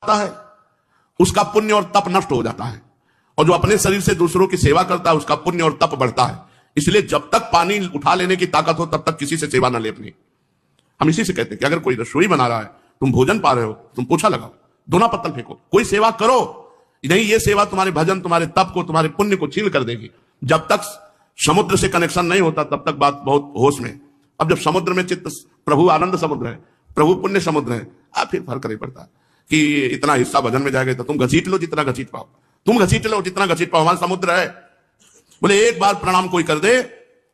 है उसका पुण्य और तप नष्ट हो जाता है, और जो अपने शरीर से दूसरों की सेवा करता है उसका पुण्य और तप बढ़ता है। इसलिए जब तक पानी उठा लेने की ताकत हो तब तक किसी से सेवा न ले अपनी। हम इसी से कहते हैं कि अगर कोई रसोई बना रहा है, तुम भोजन पा रहे हो, तुम पोछा लगाओ, दोना पत्तल फेंको, कोई सेवा करो। नहीं, ये सेवा तुम्हारे भजन, तुम्हारे तप को, तुम्हारे पुण्य को छीन कर देगी। जब तक समुद्र से कनेक्शन नहीं होता तब तक बात बहुत होश में। अब जब समुद्र में चित्त, प्रभु आनंद समुद्र है, प्रभु पुण्य समुद्र है, अब फिर फर्क नहीं पड़ता कि इतना हिस्सा भजन में जाएगा तो तुम घसीट लो जितना घसीट पाओ, तुम घसीट लो जितना घसीट पाओ, हमारा समुद्र है। बोले एक बार प्रणाम कोई कर दे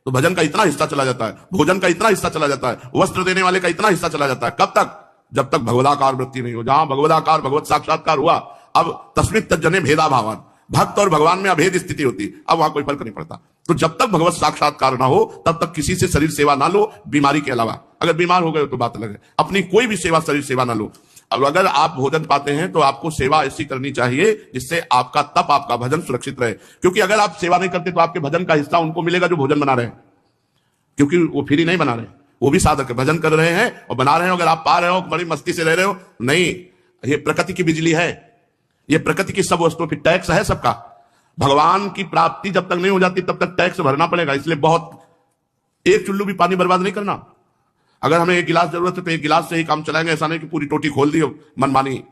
तो भजन का इतना हिस्सा चला जाता है, भोजन का इतना हिस्सा चला जाता है, वस्त्र देने वाले का इतना हिस्सा चला जाता है। कब तक? जब तक भगवदाकार वृत्ति नहीं हो। जहां भगवदाकार, भगवत साक्षात्कार हुआ, अब तस्मिन् तज्जने भेदा भावान, भक्त और भगवान में अभेद स्थिति होती, अब वहां कोई फर्क नहीं पड़ता। तो जब तक भगवत साक्षात्कार ना हो तब तक किसी से शरीर सेवा ना लो, बीमारी के अलावा। अगर बीमार हो गए तो बात अलग है, अपनी कोई भी सेवा, शरीर सेवा ना लो। अब अगर आप भोजन पाते हैं तो आपको सेवा ऐसी करनी चाहिए जिससे आपका तप, आपका भजन सुरक्षित रहे। क्योंकि अगर आप सेवा नहीं करते तो आपके भजन का हिस्सा उनको मिलेगा जो भोजन बना रहे हैं, क्योंकि वो फ्री नहीं बना रहे, वो भी साधक है, भजन कर रहे हैं और बना रहे हो। अगर आप पा रहे हो, बड़ी मस्ती से रह रहे हो, नहीं, ये प्रकृति की बिजली है, ये प्रकृति की सब वस्तु, फिर टैक्स है सबका। भगवान की प्राप्ति जब तक नहीं हो जाती तब तक टैक्स भरना पड़ेगा। इसलिए बहुत, एक चुल्लू भी पानी बर्बाद नहीं करना। अगर हमें एक गिलास जरूरत है तो एक गिलास से ही काम चलाएंगे, ऐसा नहीं कि पूरी टोटी खोल दी हो मनमानी।